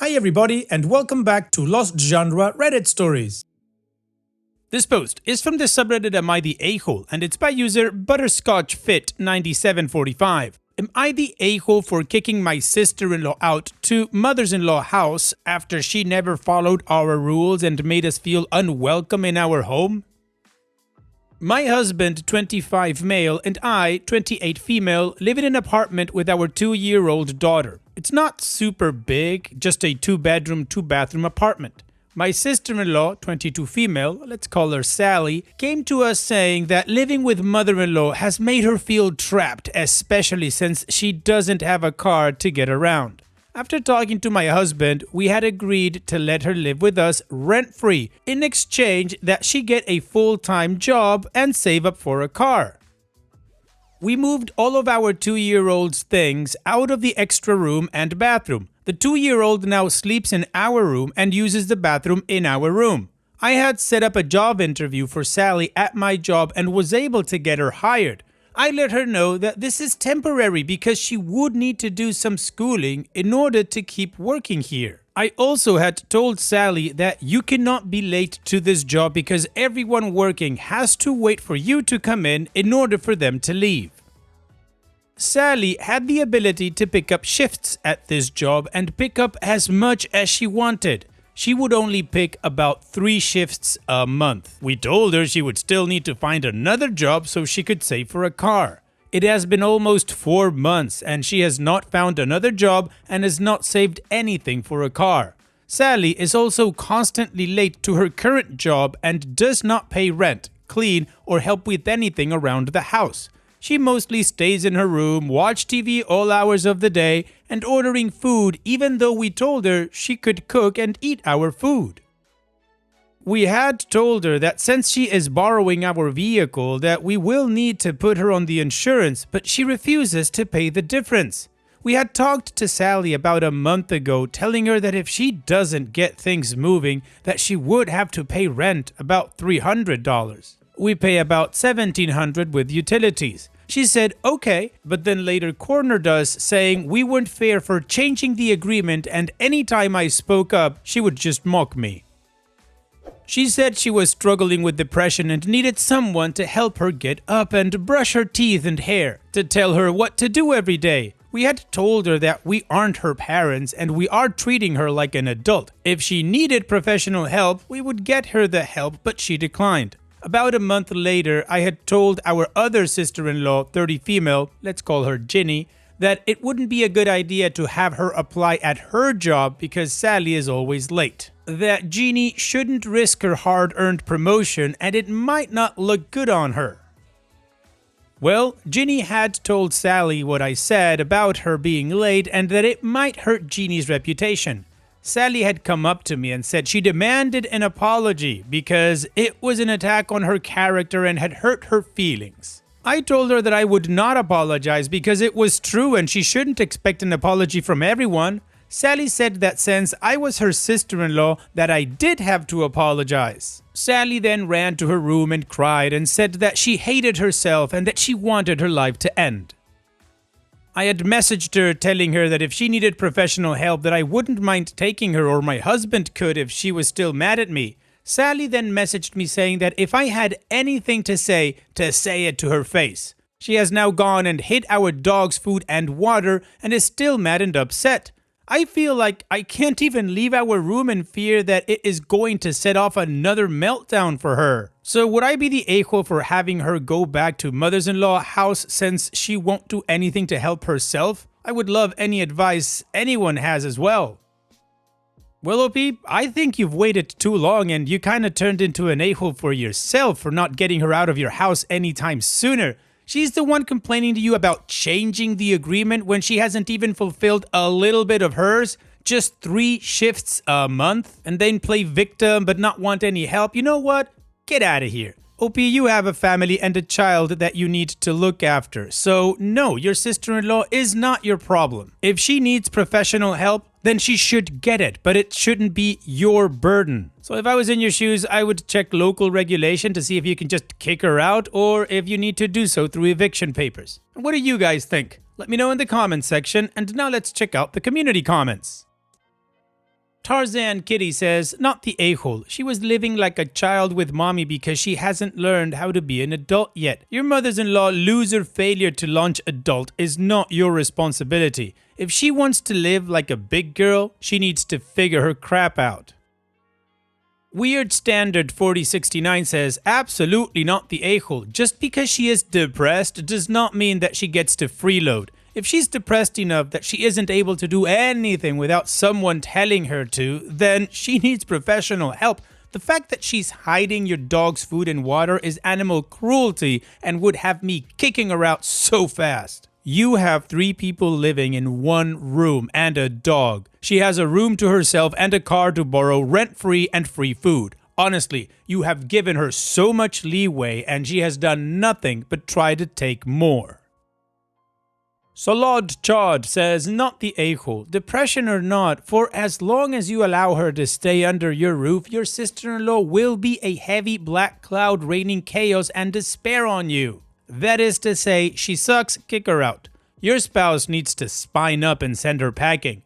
Hi everybody and welcome back to Lost Genre Reddit Stories. This post is from the subreddit Am I the A-hole and it's by user ButterscotchFit9745. Am I the a-hole for kicking my sister-in-law out to mother's-in-law house after she never followed our rules and made us feel unwelcome in our home? My husband, 25 male, and I, 28 female, live in an apartment with our 2-year-old daughter. It's not super big, just a 2-bedroom, 2-bathroom apartment. My sister-in-law, 22 female, let's call her Sally, came to us saying that living with mother-in-law has made her feel trapped, especially since she doesn't have a car to get around. After talking to my husband, we had agreed to let her live with us rent-free in exchange that she get a full-time job and save up for a car. We moved all of our 2-year-old's things out of the extra room and bathroom. The 2-year-old now sleeps in our room and uses the bathroom in our room. I had set up a job interview for Sally at my job and was able to get her hired. I let her know that this is temporary because she would need to do some schooling in order to keep working here. I also had told Sally that you cannot be late to this job because everyone working has to wait for you to come in order for them to leave. Sally had the ability to pick up shifts at this job and pick up as much as she wanted. She would only pick about 3 shifts a month. We told her she would still need to find another job so she could save for a car. It has been almost 4 months and she has not found another job and has not saved anything for a car. Sally is also constantly late to her current job and does not pay rent, clean, or help with anything around the house. She mostly stays in her room, watch TV all hours of the day, and ordering food even though we told her she could cook and eat our food. We had told her that since she is borrowing our vehicle that we will need to put her on the insurance, but she refuses to pay the difference. We had talked to Sally about a month ago, telling her that if she doesn't get things moving, that she would have to pay rent about $300. We pay about $1,700 with utilities. She said, okay, but then later cornered us saying we weren't fair for changing the agreement and anytime I spoke up, she would just mock me. She said she was struggling with depression and needed someone to help her get up and brush her teeth and hair, to tell her what to do every day. We had told her that we aren't her parents and we are treating her like an adult. If she needed professional help, we would get her the help, but she declined. About a month later, I had told our other sister-in-law, 30 female, let's call her Ginny, that it wouldn't be a good idea to have her apply at her job because Sally is always late. That Jeannie shouldn't risk her hard-earned promotion and it might not look good on her. Well, Ginny had told Sally what I said about her being late and that it might hurt Jeannie's reputation. Sally had come up to me and said she demanded an apology because it was an attack on her character and had hurt her feelings. I told her that I would not apologize because it was true and she shouldn't expect an apology from everyone. Sally said that since I was her sister-in-law that I did have to apologize. Sally then ran to her room and cried and said that she hated herself and that she wanted her life to end. I had messaged her telling her that if she needed professional help that I wouldn't mind taking her or my husband could if she was still mad at me. Sally then messaged me saying that if I had anything to say it to her face. She has now gone and hid our dog's food and water and is still mad and upset. I feel like I can't even leave our room in fear that it is going to set off another meltdown for her. So would I be the a-hole for having her go back to mother's-in-law house since she won't do anything to help herself? I would love any advice anyone has as well. Well, OP, I think you've waited too long and you kinda turned into an a-hole for yourself for not getting her out of your house anytime sooner. She's the one complaining to you about changing the agreement when she hasn't even fulfilled a little bit of hers. Just 3 shifts a month and then play victim but not want any help. You know what? Get out of here. OP, you have a family and a child that you need to look after. So no, your sister-in-law is not your problem. If she needs professional help, then she should get it, but it shouldn't be your burden. So if I was in your shoes, I would check local regulation to see if you can just kick her out or if you need to do so through eviction papers. What do you guys think? Let me know in the comments section, and now let's check out the community comments. Tarzan Kitty says, not the a-hole. She was living like a child with mommy because she hasn't learned how to be an adult yet. Your mother-in-law loser failure to launch adult is not your responsibility. If she wants to live like a big girl, she needs to figure her crap out. Weird Standard 4069 says, absolutely not the a-hole. Just because she is depressed does not mean that she gets to freeload. If she's depressed enough that she isn't able to do anything without someone telling her to, then she needs professional help. The fact that she's hiding your dog's food and water is animal cruelty and would have me kicking her out so fast. You have 3 people living in one room and a dog. She has a room to herself and a car to borrow rent-free and free food. Honestly, you have given her so much leeway and she has done nothing but try to take more. Solod Chod says, not the a-hole. Depression or not, for as long as you allow her to stay under your roof, your sister-in-law will be a heavy black cloud raining chaos and despair on you. That is to say, she sucks, kick her out. Your spouse needs to spine up and send her packing.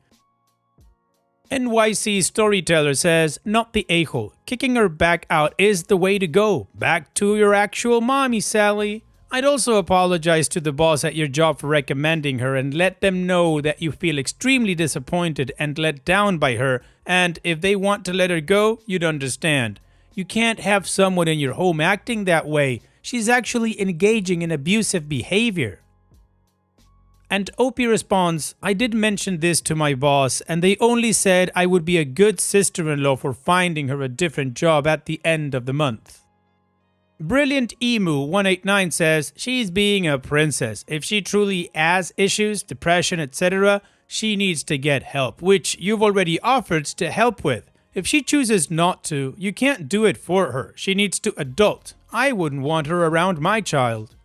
NYC Storyteller says, not the a-hole. Kicking her back out is the way to go. Back to your actual mommy, Sally. I'd also apologize to the boss at your job for recommending her and let them know that you feel extremely disappointed and let down by her, and if they want to let her go, you'd understand. You can't have someone in your home acting that way. She's actually engaging in abusive behavior. And Opie responds, I did mention this to my boss and they only said I would be a good sister-in-law for finding her a different job at the end of the month. Brilliant Emu 189 says, she's being a princess. If she truly has issues, depression, etc., she needs to get help, which you've already offered to help with. If she chooses not to, you can't do it for her. She needs to adult. I wouldn't want her around my child.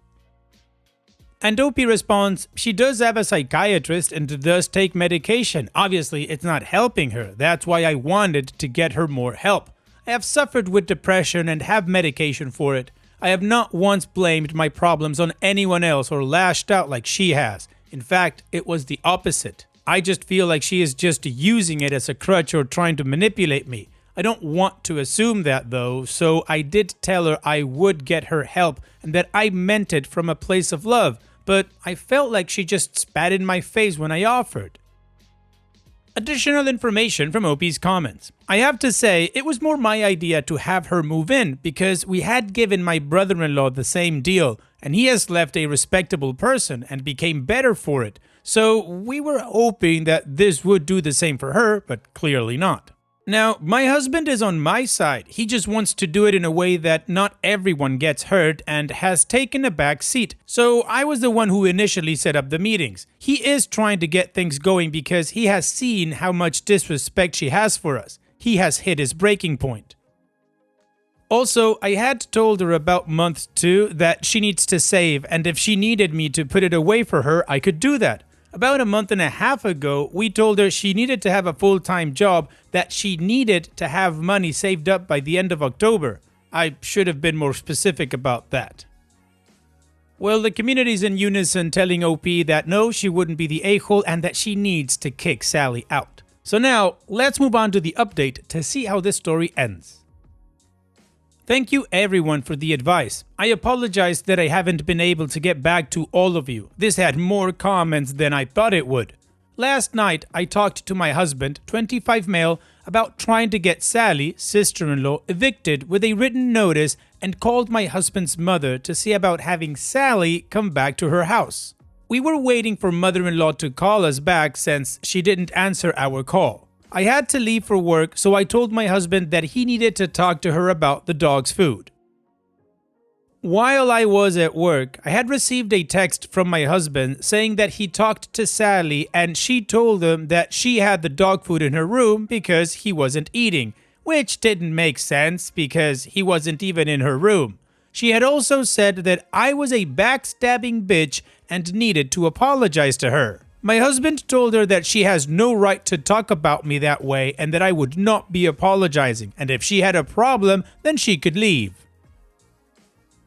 And Opie responds, she does have a psychiatrist and does take medication. Obviously, it's not helping her. That's why I wanted to get her more help. I have suffered with depression and have medication for it. I have not once blamed my problems on anyone else or lashed out like she has. In fact, it was the opposite. I just feel like she is just using it as a crutch or trying to manipulate me. I don't want to assume that though, so I did tell her I would get her help and that I meant it from a place of love, but I felt like she just spat in my face when I offered. Additional information from Opie's comments. I have to say, it was more my idea to have her move in because we had given my brother-in-law the same deal and he has left a respectable person and became better for it. So we were hoping that this would do the same for her, but clearly not. Now, my husband is on my side. He just wants to do it in a way that not everyone gets hurt and has taken a back seat. So I was the one who initially set up the meetings. He is trying to get things going because he has seen how much disrespect she has for us. He has hit his breaking point. Also, I had told her about month 2 that she needs to save, and if she needed me to put it away for her, I could do that. About a month and a half ago, we told her she needed to have a full-time job, that she needed to have money saved up by the end of October. I should have been more specific about that. Well, the community's in unison telling OP that no, she wouldn't be the a-hole and that she needs to kick Sally out. So now, let's move on to the update to see how this story ends. Thank you everyone for the advice. I apologize that I haven't been able to get back to all of you. This had more comments than I thought it would. Last night, I talked to my husband, 25 male, about trying to get Sally, sister-in-law, evicted with a written notice and called my husband's mother to see about having Sally come back to her house. We were waiting for mother-in-law to call us back since she didn't answer our call. I had to leave for work, so I told my husband that he needed to talk to her about the dog's food. While I was at work, I had received a text from my husband saying that he talked to Sally and she told him that she had the dog food in her room because he wasn't eating, which didn't make sense because he wasn't even in her room. She had also said that I was a backstabbing bitch and needed to apologize to her. My husband told her that she has no right to talk about me that way and that I would not be apologizing, and if she had a problem, then she could leave.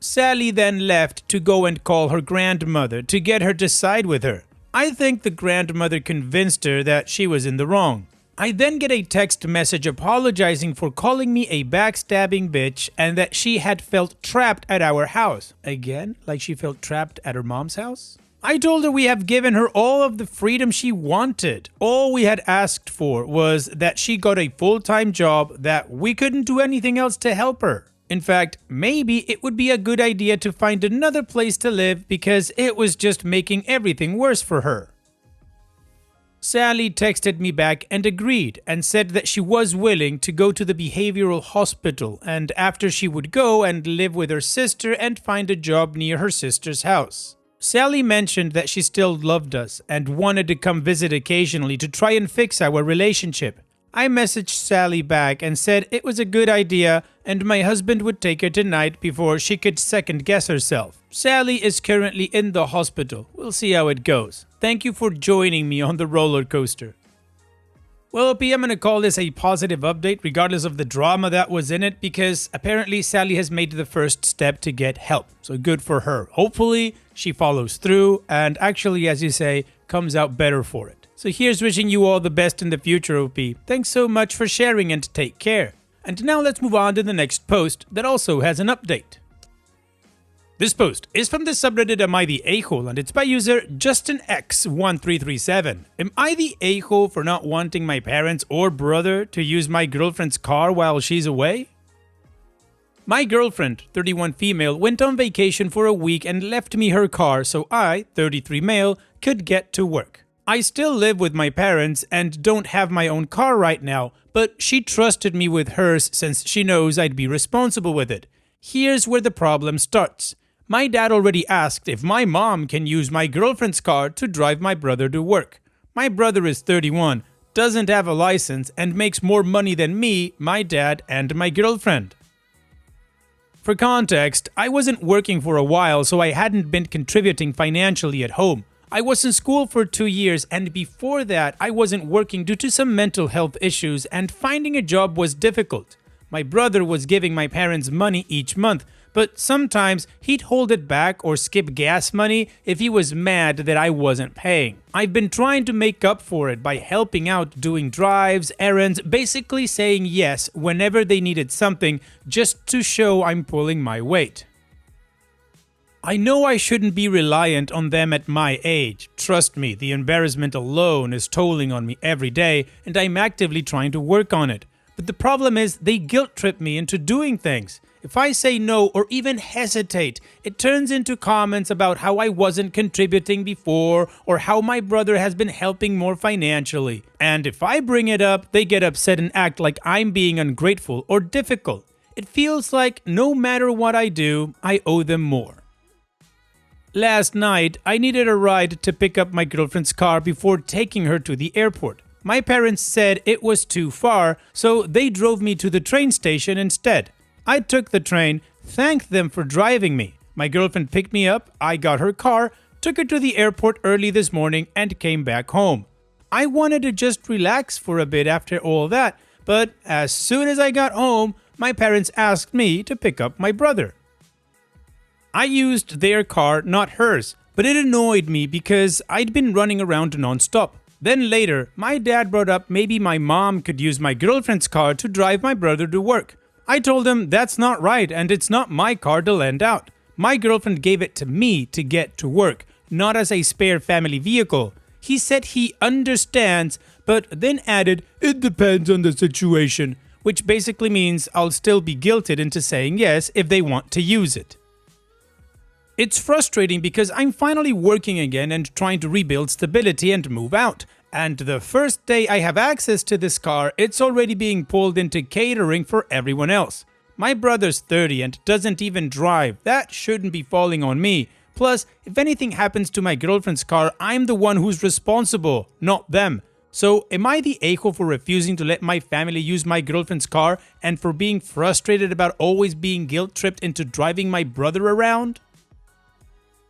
Sally then left to go and call her grandmother to get her to side with her. I think the grandmother convinced her that she was in the wrong. I then get a text message apologizing for calling me a backstabbing bitch and that she had felt trapped at our house. Again, like she felt trapped at her mom's house? I told her we have given her all of the freedom she wanted. All we had asked for was that she got a full-time job, that we couldn't do anything else to help her. In fact, maybe it would be a good idea to find another place to live because it was just making everything worse for her. Sally texted me back and agreed and said that she was willing to go to the behavioral hospital and after she would go and live with her sister and find a job near her sister's house. Sally mentioned that she still loved us and wanted to come visit occasionally to try and fix our relationship. I messaged Sally back and said it was a good idea and my husband would take her tonight before she could second guess herself. Sally is currently in the hospital. We'll see how it goes. Thank you for joining me on the roller coaster. Well, OP, I'm going to call this a positive update regardless of the drama that was in it because apparently Sally has made the first step to get help. So good for her. Hopefully she follows through and actually, as you say, comes out better for it. So here's wishing you all the best in the future, OP. Thanks so much for sharing and take care. And now let's move on to the next post that also has an update. This post is from the subreddit Am I the A-hole and it's by user JustinX1337. Am I the a-hole for not wanting my parents or brother to use my girlfriend's car while she's away? My girlfriend, 31 female, went on vacation for a week and left me her car so I, 33 male, could get to work. I still live with my parents and don't have my own car right now, but she trusted me with hers since she knows I'd be responsible with it. Here's where the problem starts. My dad already asked if my mom can use my girlfriend's car to drive my brother to work. My brother is 31, doesn't have a license, and makes more money than me, my dad, and my girlfriend. For context, I wasn't working for a while, so I hadn't been contributing financially at home. I was in school for 2 years, and before that, I wasn't working due to some mental health issues, and finding a job was difficult. My brother was giving my parents money each month, but sometimes he'd hold it back or skip gas money if he was mad that I wasn't paying. I've been trying to make up for it by helping out, doing drives, errands, basically saying yes whenever they needed something just to show I'm pulling my weight. I know I shouldn't be reliant on them at my age. Trust me, the embarrassment alone is tolling on me every day and I'm actively trying to work on it. But the problem is they guilt trip me into doing things. If I say no or even hesitate, it turns into comments about how I wasn't contributing before or how my brother has been helping more financially. And if I bring it up, they get upset and act like I'm being ungrateful or difficult. It feels like no matter what I do, I owe them more. Last night, I needed a ride to pick up my girlfriend's car before taking her to the airport. My parents said it was too far, so they drove me to the train station instead. I took the train, thanked them for driving me. My girlfriend picked me up, I got her car, took her to the airport early this morning, and came back home. I wanted to just relax for a bit after all that, but as soon as I got home, my parents asked me to pick up my brother. I used their car, not hers, but it annoyed me because I'd been running around non-stop. Then later, my dad brought up maybe my mom could use my girlfriend's car to drive my brother to work. I told him that's not right and it's not my car to lend out. My girlfriend gave it to me to get to work, not as a spare family vehicle. He said he understands, but then added, it depends on the situation, which basically means I'll still be guilted into saying yes if they want to use it. It's frustrating because I'm finally working again and trying to rebuild stability and move out. And the first day I have access to this car, it's already being pulled into catering for everyone else. My brother's 30 and doesn't even drive. That shouldn't be falling on me. Plus, if anything happens to my girlfriend's car, I'm the one who's responsible, not them. So, am I the a-hole for refusing to let my family use my girlfriend's car and for being frustrated about always being guilt-tripped into driving my brother around?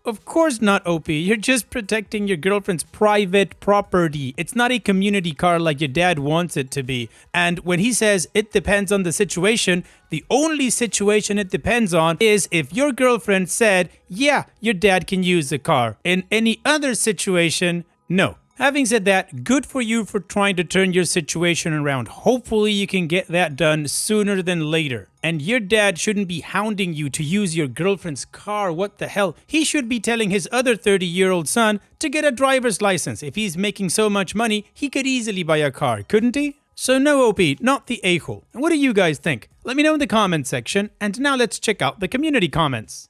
Of course not, OP. You're just protecting your girlfriend's private property. It's not a community car like your dad wants it to be. And when he says it depends on the situation, the only situation it depends on is if your girlfriend said, yeah, your dad can use the car. In any other situation, no. Having said that, good for you for trying to turn your situation around. Hopefully you can get that done sooner than later. And your dad shouldn't be hounding you to use your girlfriend's car. What the hell? He should be telling his other 30-year-old son to get a driver's license. If he's making so much money, he could easily buy a car, couldn't he? So no, OP, not the a-hole. What do you guys think? Let me know in the comment section. And now let's check out the community comments.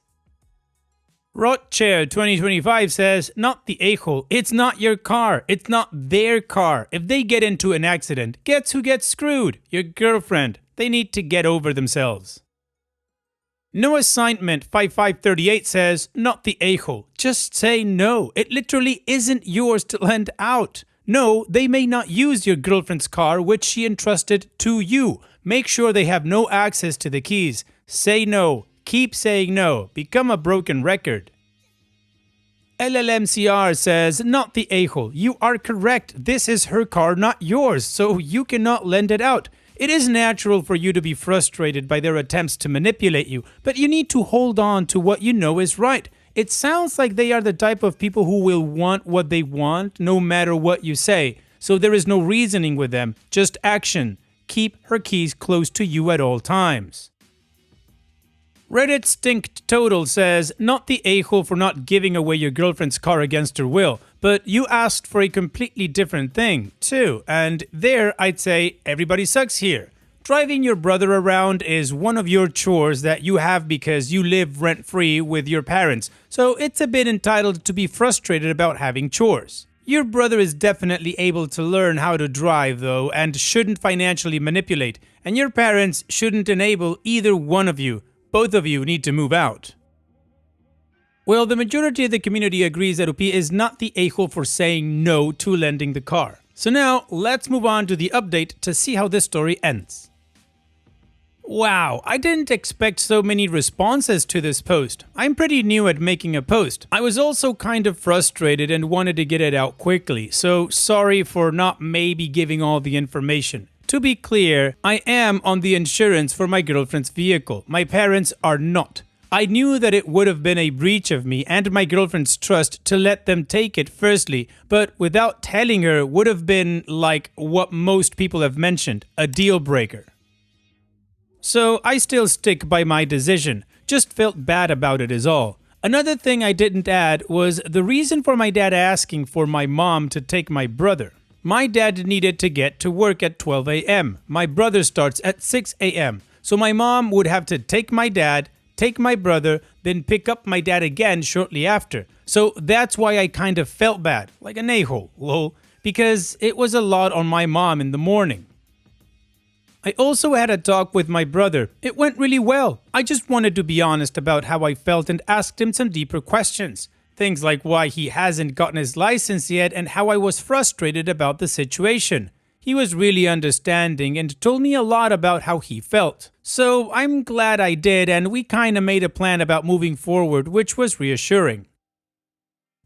Rotchair 2025 says, not the a-hole, it's not your car, it's not their car. If they get into an accident, guess who gets screwed? Your girlfriend. They need to get over themselves. No Assignment 5538 says, not the a-hole, just say no. It literally isn't yours to lend out. No, they may not use your girlfriend's car which she entrusted to you. Make sure they have no access to the keys. Say no. Keep saying no. Become a broken record. LLMCR says, not the a-hole. You are correct. This is her car, not yours, so you cannot lend it out. It is natural for you to be frustrated by their attempts to manipulate you, but you need to hold on to what you know is right. It sounds like they are the type of people who will want what they want no matter what you say, so there is no reasoning with them, just action. Keep her keys close to you at all times. Reddit Stinked Total says, not the a-hole for not giving away your girlfriend's car against her will, but you asked for a completely different thing, too, and there I'd say everybody sucks here. Driving your brother around is one of your chores that you have because you live rent-free with your parents, so it's a bit entitled to be frustrated about having chores. Your brother is definitely able to learn how to drive, though, and shouldn't financially manipulate, and your parents shouldn't enable either one of you. Both of you need to move out. Well, the majority of the community agrees that OP is not the a-hole for saying no to lending the car. So now, let's move on to the update to see how this story ends. Wow, I didn't expect so many responses to this post. I'm pretty new at making a post. I was also kind of frustrated and wanted to get it out quickly, so sorry for not maybe giving all the information. To be clear, I am on the insurance for my girlfriend's vehicle. My parents are not. I knew that it would have been a breach of me and my girlfriend's trust to let them take it firstly, but without telling her would have been like what most people have mentioned, a deal breaker. So I still stick by my decision, just felt bad about it is all. Another thing I didn't add was the reason for my dad asking for my mom to take my brother. My dad needed to get to work at 12 a.m. My brother starts at 6 a.m. So my mom would have to take my dad, take my brother, then pick up my dad again shortly after. So that's why I kind of felt bad, like an a-hole, lol, because it was a lot on my mom in the morning. I also had a talk with my brother. It went really well. I just wanted to be honest about how I felt and asked him some deeper questions. Things like why he hasn't gotten his license yet and how I was frustrated about the situation. He was really understanding and told me a lot about how he felt. So I'm glad I did, and we kinda made a plan about moving forward, which was reassuring.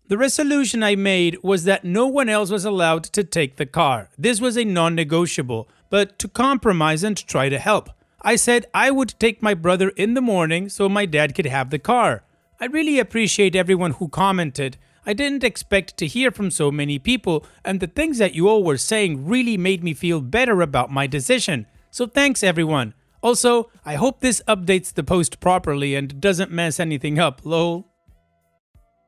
The resolution I made was that no one else was allowed to take the car. This was a non-negotiable, but to compromise and try to help. I said I would take my brother in the morning so my dad could have the car. I really appreciate everyone who commented. I didn't expect to hear from so many people, and the things that you all were saying really made me feel better about my decision. So thanks everyone. Also, I hope this updates the post properly and doesn't mess anything up, lol.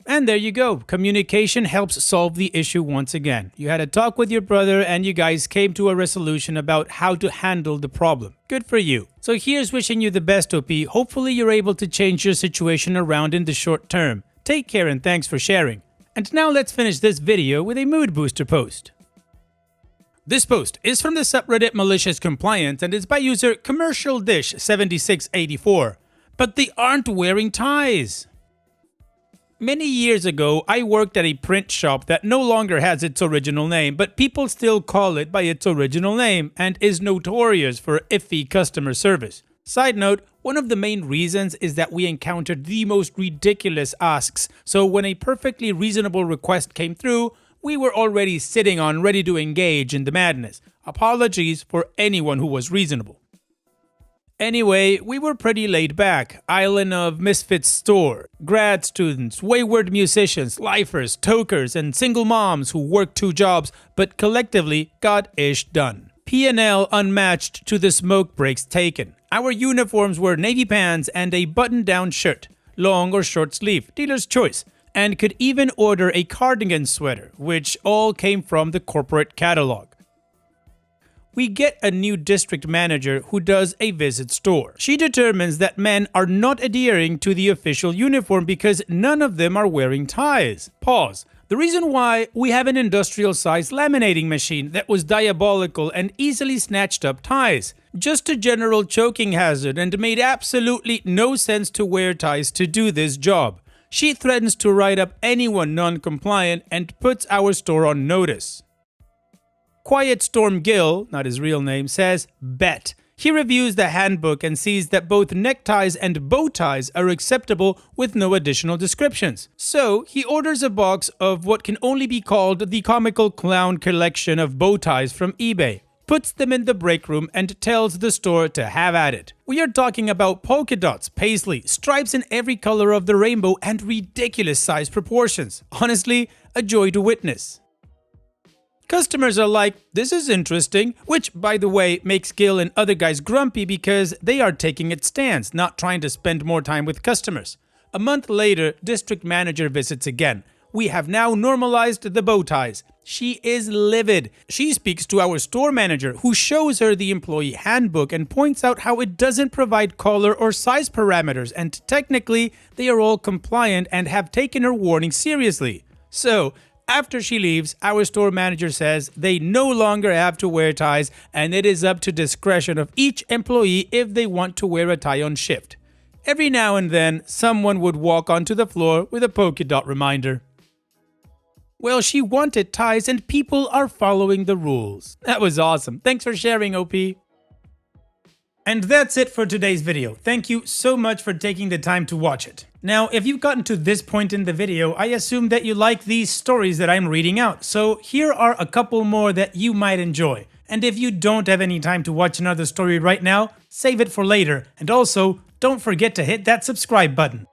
And there you go. Communication helps solve the issue once again. You had a talk with your brother and you guys came to a resolution about how to handle the problem. Good for you. So here's wishing you the best, OP. Hopefully you're able to change your situation around in the short term. Take care and thanks for sharing. And now let's finish this video with a mood booster post. This post is from the subreddit Malicious Compliance and is by user Commercial Dish 7684. But they aren't wearing ties. Many years ago, I worked at a print shop that no longer has its original name, but people still call it by its original name and is notorious for iffy customer service. Side note, one of the main reasons is that we encountered the most ridiculous asks, so when a perfectly reasonable request came through, we were already sitting on ready to engage in the madness. Apologies for anyone who was reasonable. Anyway, we were pretty laid back. Island of Misfits store. Grad students, wayward musicians, lifers, tokers, and single moms who worked 2 jobs but collectively got ish done. P&L unmatched to the smoke breaks taken. Our uniforms were navy pants and a button-down shirt, long or short sleeve, dealer's choice, and could even order a cardigan sweater, which all came from the corporate catalog. We get a new district manager who does a visit store. She determines that men are not adhering to the official uniform because none of them are wearing ties. Pause. The reason why we have an industrial-sized laminating machine that was diabolical and easily snatched up ties. Just a general choking hazard and made absolutely no sense to wear ties to do this job. She threatens to write up anyone non-compliant and puts our store on notice. Quiet Storm Gill, not his real name, says, bet. He reviews the handbook and sees that both neckties and bow ties are acceptable with no additional descriptions. So, he orders a box of what can only be called the Comical Clown collection of bow ties from eBay, puts them in the break room and tells the store to have at it. We are talking about polka dots, paisley, stripes in every color of the rainbow, and ridiculous size proportions. Honestly, a joy to witness. Customers are like, this is interesting, which, by the way, makes Gil and other guys grumpy because they are taking its stance, not trying to spend more time with customers. A month later, district manager visits again. We have now normalized the bow ties. She is livid. She speaks to our store manager, who shows her the employee handbook and points out how it doesn't provide color or size parameters, and technically, they are all compliant and have taken her warning seriously. So, after she leaves, our store manager says they no longer have to wear ties and it is up to discretion of each employee if they want to wear a tie on shift. Every now and then, someone would walk onto the floor with a polka dot reminder. Well, she wanted ties and people are following the rules. That was awesome. Thanks for sharing, OP. And that's it for today's video. Thank you so much for taking the time to watch it. Now, if you've gotten to this point in the video, I assume that you like these stories that I'm reading out. So here are a couple more that you might enjoy. And if you don't have any time to watch another story right now, save it for later. And also, don't forget to hit that subscribe button.